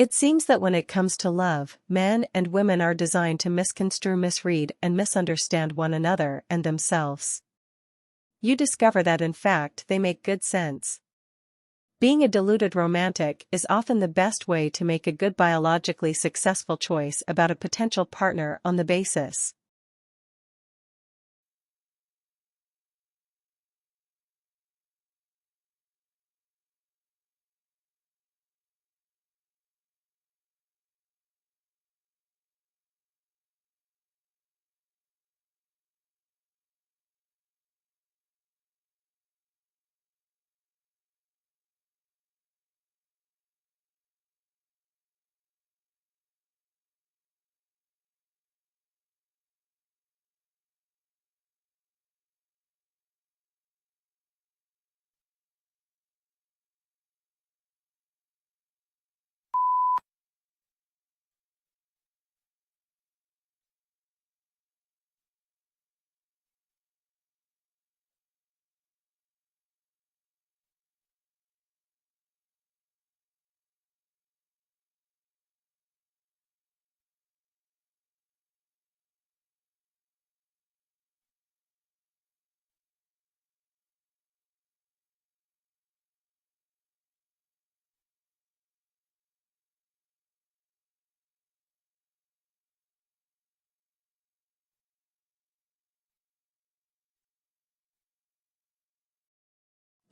It seems that when it comes to love, men and women are designed to misconstrue, misread, and misunderstand one another and themselves. You discover that in fact they make good sense. Being a deluded romantic is often the best way to make a good biologically successful choice about a potential partner on the basis.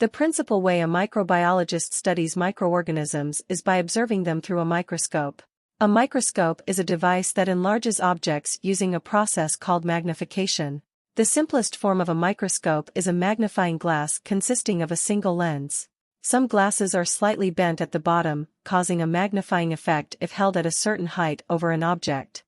The principal way a microbiologist studies microorganisms is by observing them through a microscope. A microscope is a device that enlarges objects using a process called magnification. The simplest form of a microscope is a magnifying glass consisting of a single lens. Some glasses are slightly bent at the bottom, causing a magnifying effect if held at a certain height over an object.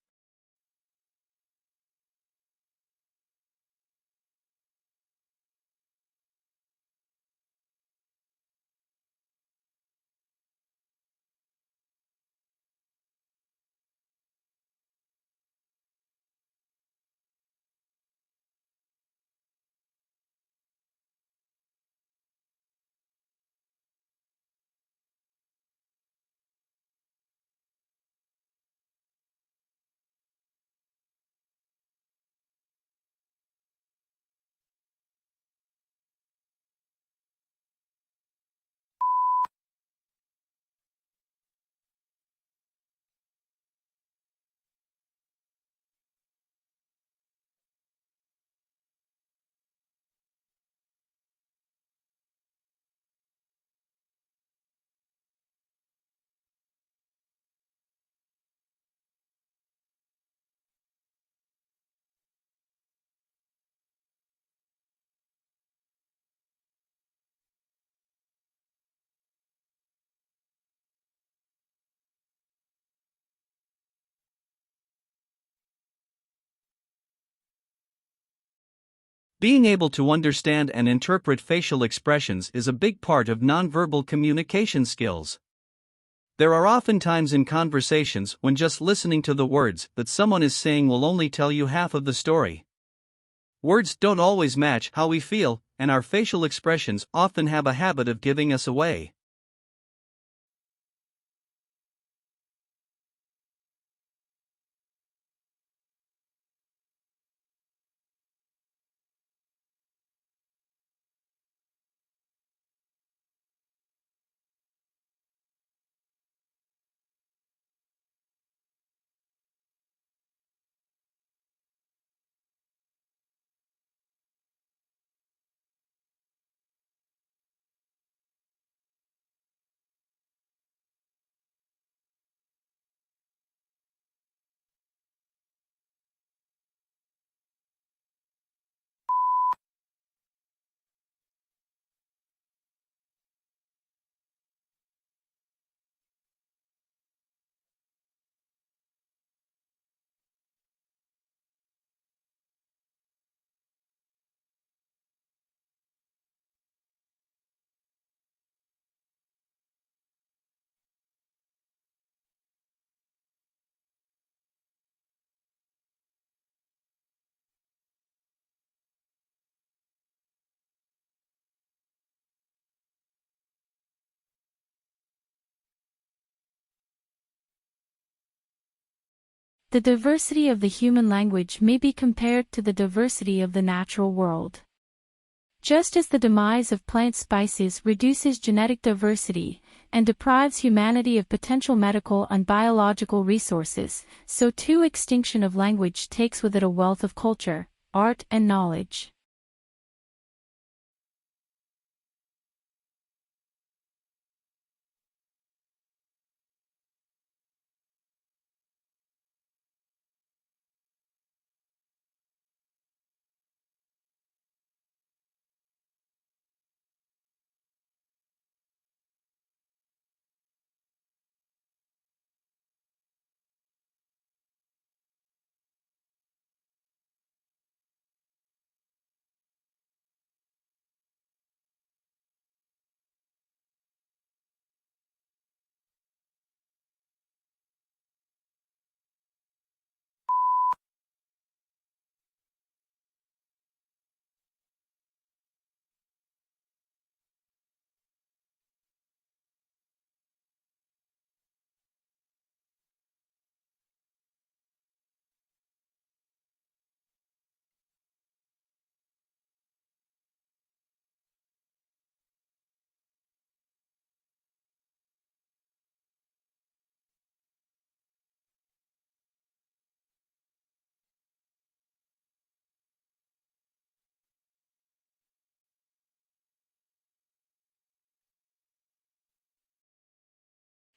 Being able to understand and interpret facial expressions is a big part of nonverbal communication skills. There are often times in conversations when just listening to the words that someone is saying will only tell you half of the story. Words don't always match how we feel, and our facial expressions often have a habit of giving us away. The diversity of the human language may be compared to the diversity of the natural world. Just as the demise of plant species reduces genetic diversity and deprives humanity of potential medical and biological resources, so too extinction of language takes with it a wealth of culture, art, and knowledge.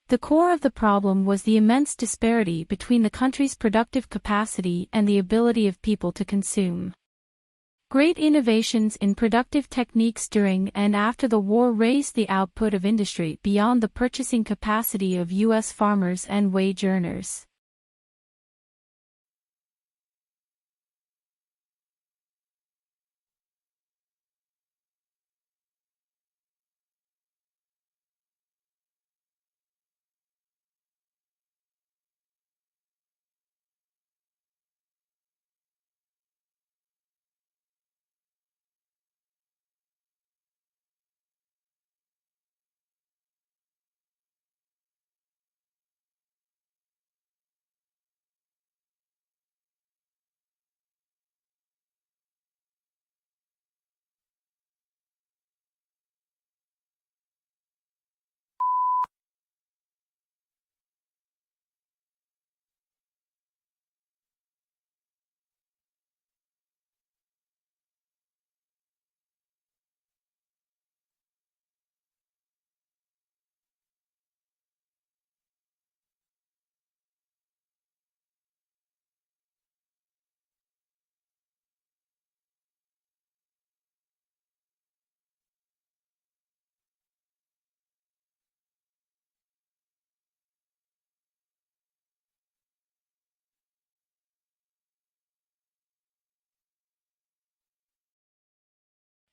The core of the problem was the immense disparity between the country's productive capacity and the ability of people to consume. Great innovations in productive techniques during and after the war raised the output of industry beyond the purchasing capacity of U.S. farmers and wage earners.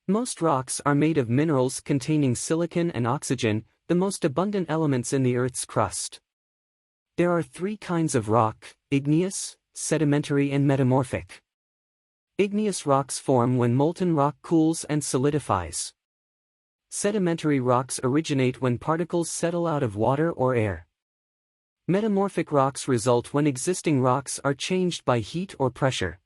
Most rocks are made of minerals containing silicon and oxygen, the most abundant elements in the Earth's crust. There are three kinds of rock: igneous, sedimentary and metamorphic. Igneous rocks form when molten rock cools and solidifies. Sedimentary rocks originate when particles settle out of water or air. Metamorphic rocks result when existing rocks are changed by heat or pressure.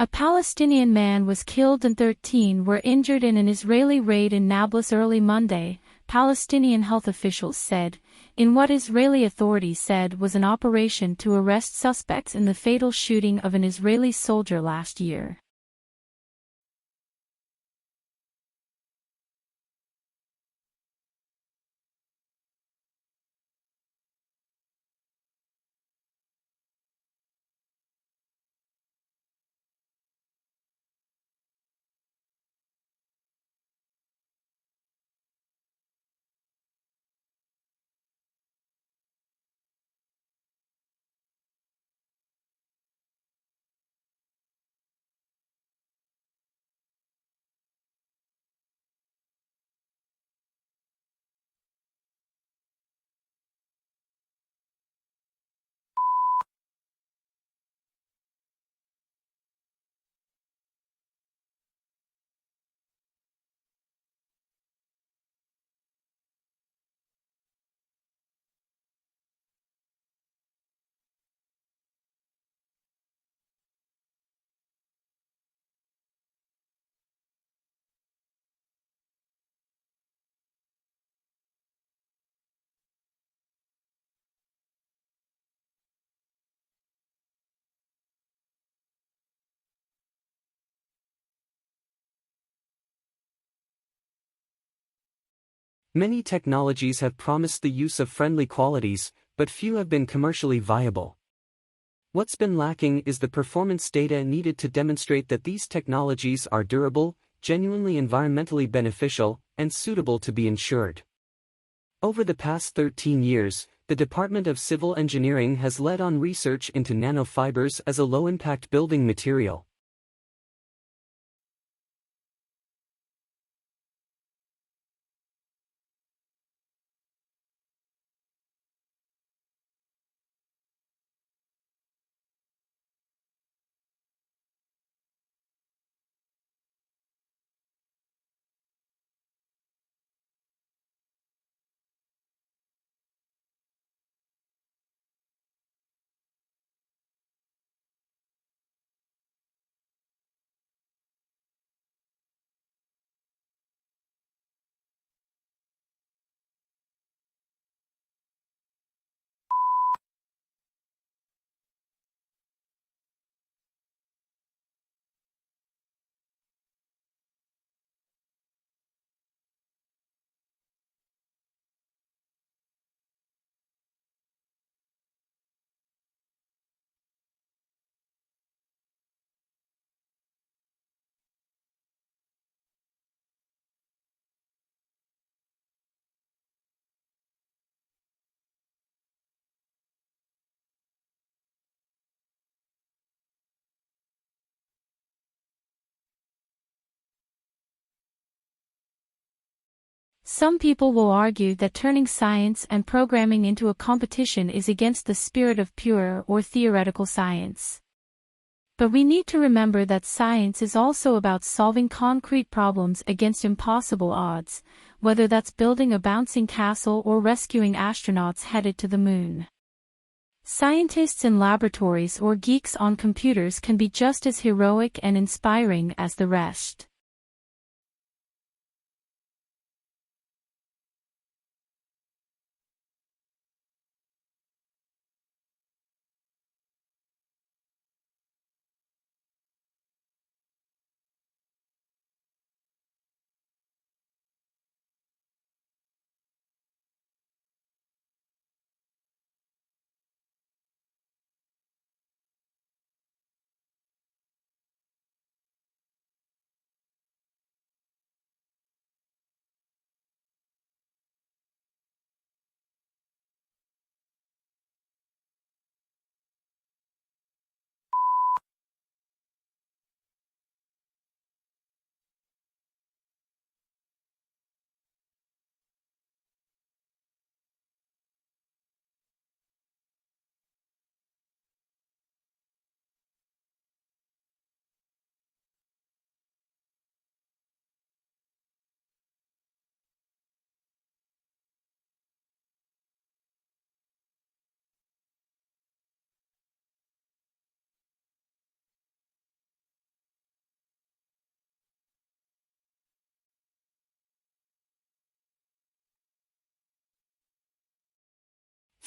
A Palestinian man was killed and 13 were injured in an Israeli raid in Nablus early Monday, Palestinian health officials said, in what Israeli authorities said was an operation to arrest suspects in the fatal shooting of an Israeli soldier last year. Many technologies have promised the use of friendly qualities, but few have been commercially viable. What's been lacking is the performance data needed to demonstrate that these technologies are durable, genuinely environmentally beneficial, and suitable to be insured. Over the past 13 years, the Department of Civil Engineering has led on research into nanofibers as a low-impact building material. Some people will argue that turning science and programming into a competition is against the spirit of pure or theoretical science. But we need to remember that science is also about solving concrete problems against impossible odds, whether that's building a bouncing castle or rescuing astronauts headed to the moon. Scientists in laboratories or geeks on computers can be just as heroic and inspiring as the rest.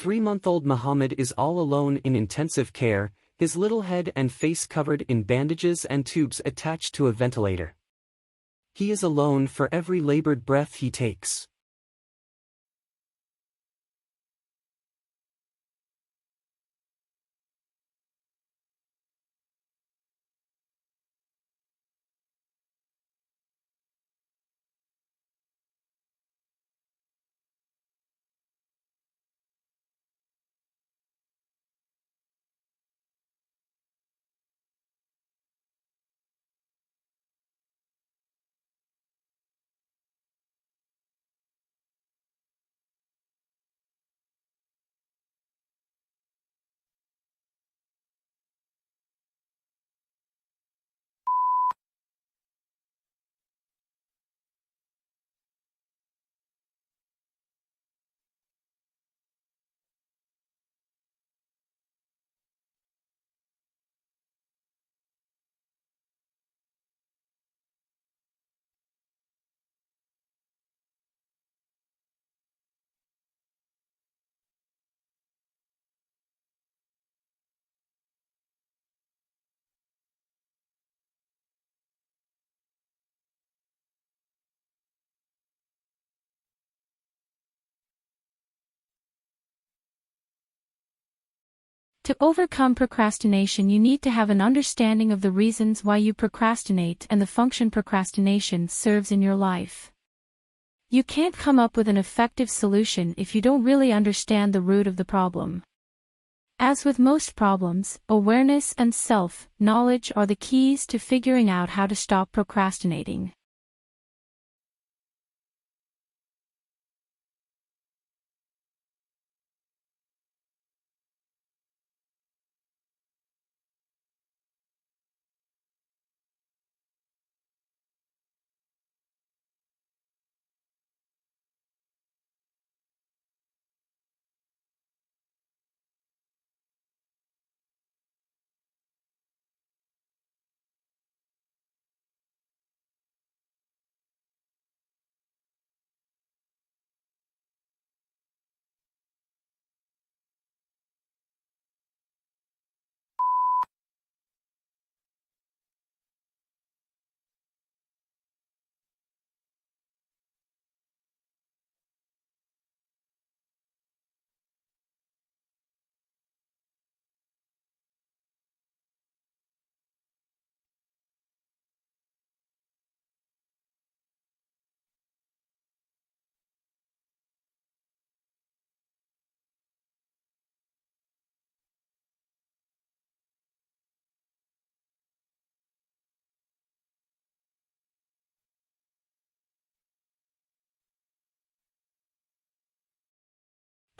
3-month-old Muhammad is all alone in intensive care, his little head and face covered in bandages and tubes attached to a ventilator. He is alone for every labored breath he takes. To overcome procrastination, you need to have an understanding of the reasons why you procrastinate and the function procrastination serves in your life. You can't come up with an effective solution if you don't really understand the root of the problem. As with most problems, awareness and self-knowledge are the keys to figuring out how to stop procrastinating.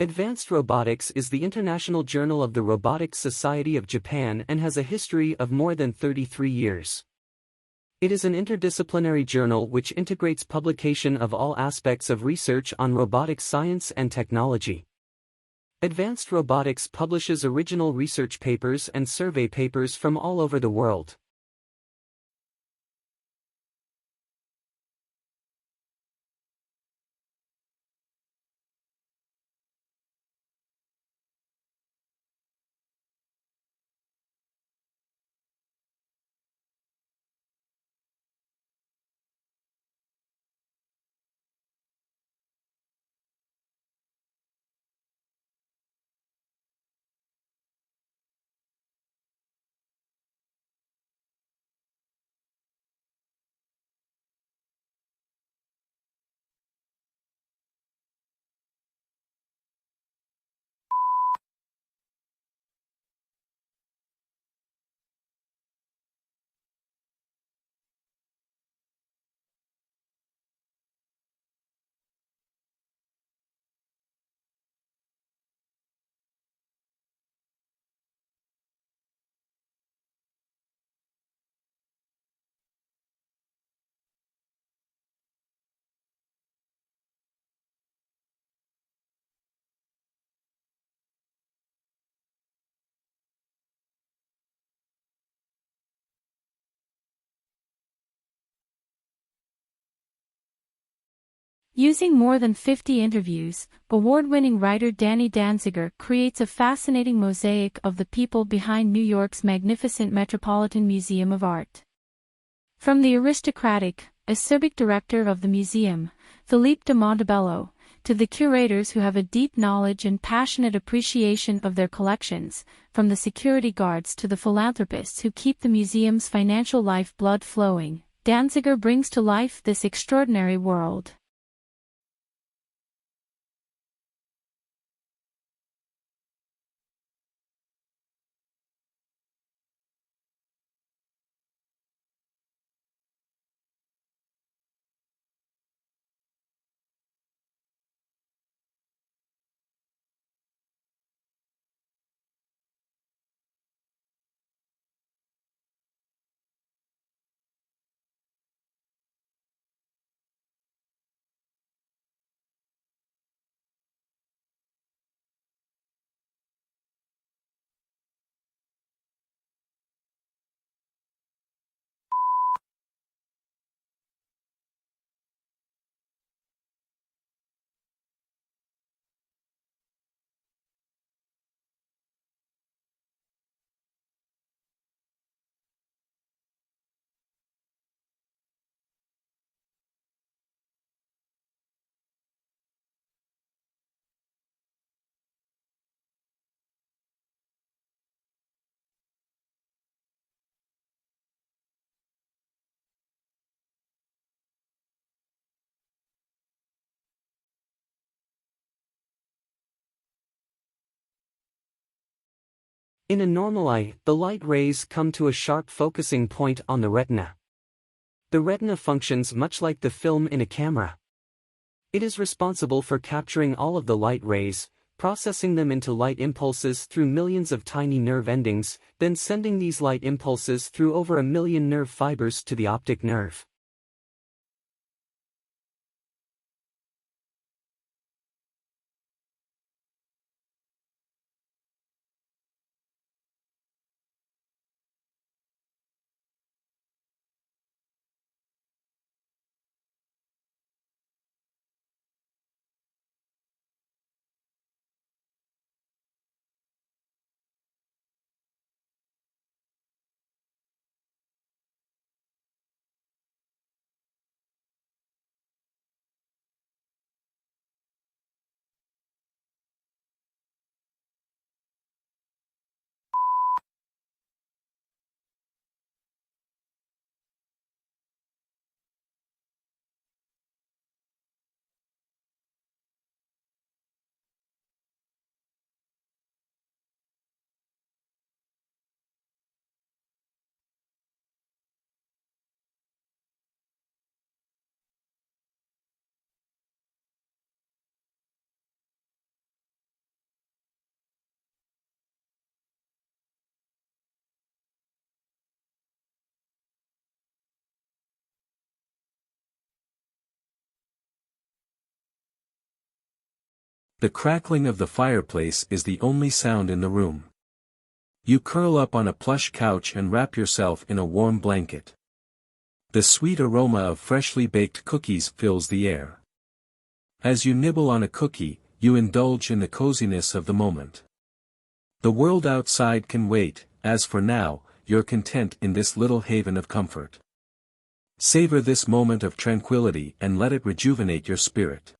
Advanced Robotics is the international journal of the Robotics Society of Japan and has a history of more than 33 years. It is an interdisciplinary journal which integrates publication of all aspects of research on robotic science and technology. Advanced Robotics publishes original research papers and survey papers from all over the world. Using more than 50 interviews, award-winning writer Danny Danziger creates a fascinating mosaic of the people behind New York's magnificent Metropolitan Museum of Art. From the aristocratic, acerbic director of the museum, Philippe de Montebello, to the curators who have a deep knowledge and passionate appreciation of their collections, from the security guards to the philanthropists who keep the museum's financial lifeblood flowing, Danziger brings to life this extraordinary world. In a normal eye, the light rays come to a sharp focusing point on the retina. The retina functions much like the film in a camera. It is responsible for capturing all of the light rays, processing them into light impulses through millions of tiny nerve endings, then sending these light impulses through over 1 million nerve fibers to the optic nerve. The crackling of the fireplace is the only sound in the room. You curl up on a plush couch and wrap yourself in a warm blanket. The sweet aroma of freshly baked cookies fills the air. As you nibble on a cookie, you indulge in the coziness of the moment. The world outside can wait, as for now, you're content in this little haven of comfort. Savor this moment of tranquility and let it rejuvenate your spirit.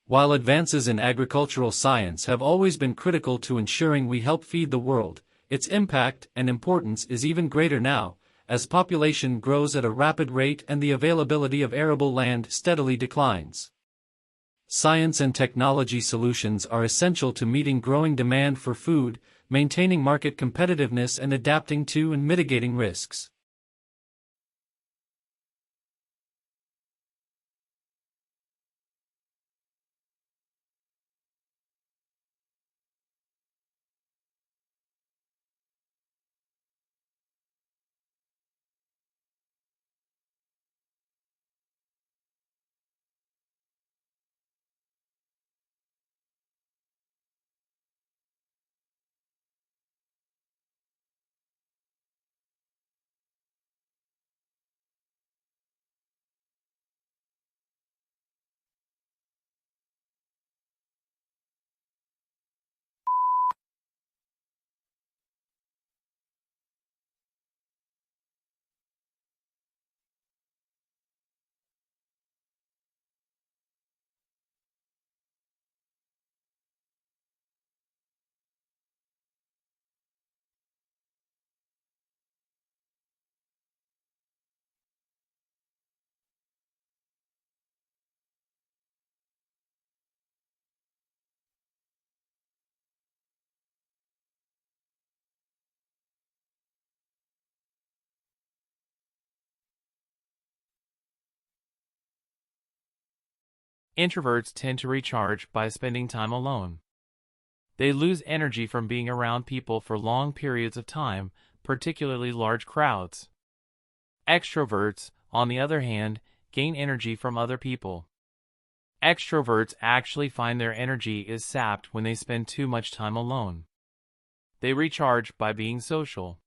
While advances in agricultural science have always been critical to ensuring we help feed the world, its impact and importance is even greater now, as population grows at a rapid rate and the availability of arable land steadily declines. Science and technology solutions are essential to meeting growing demand for food, maintaining market competitiveness and adapting to and mitigating risks. Introverts tend to recharge by spending time alone. They lose energy from being around people for long periods of time, particularly large crowds. Extroverts, on the other hand, gain energy from other people. Extroverts actually find their energy is sapped when they spend too much time alone. They recharge by being social.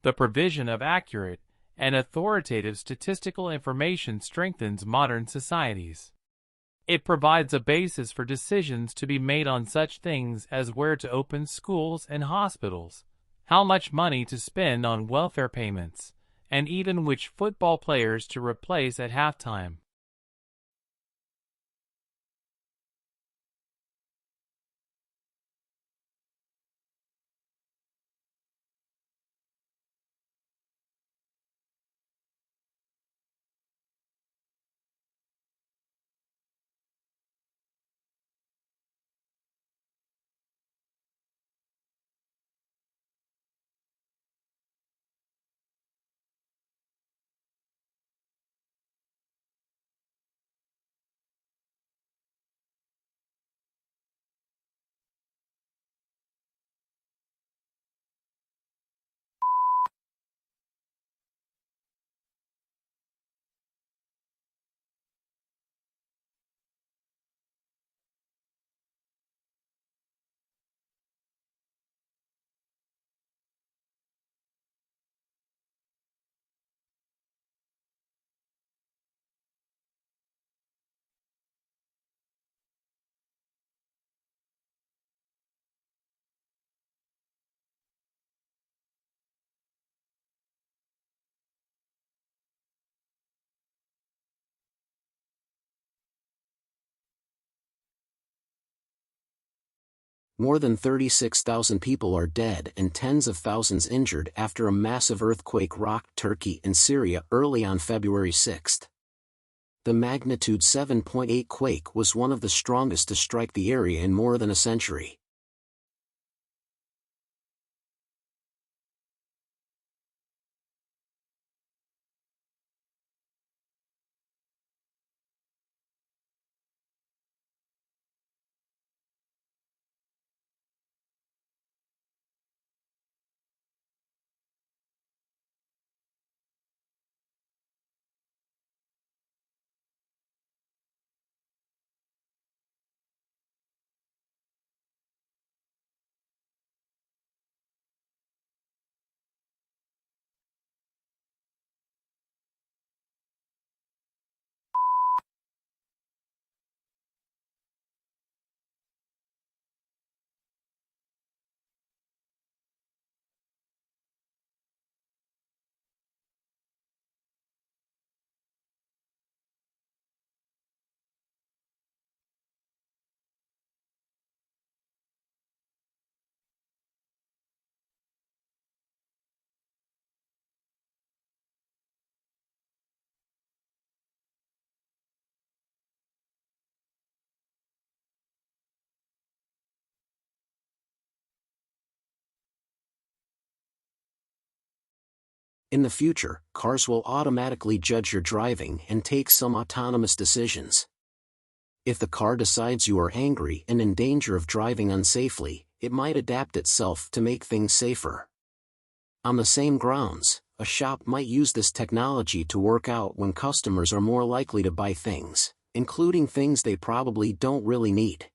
The provision of accurate and authoritative statistical information strengthens modern societies. It provides a basis for decisions to be made on such things as where to open schools and hospitals, how much money to spend on welfare payments, and even which football players to replace at halftime. More than 36,000 people are dead and tens of thousands injured after a massive earthquake rocked Turkey and Syria early on February 6. The magnitude 7.8 quake was one of the strongest to strike the area in more than a century. In the future, cars will automatically judge your driving and take some autonomous decisions. If the car decides you are angry and in danger of driving unsafely, it might adapt itself to make things safer. On the same grounds, a shop might use this technology to work out when customers are more likely to buy things, including things they probably don't really need.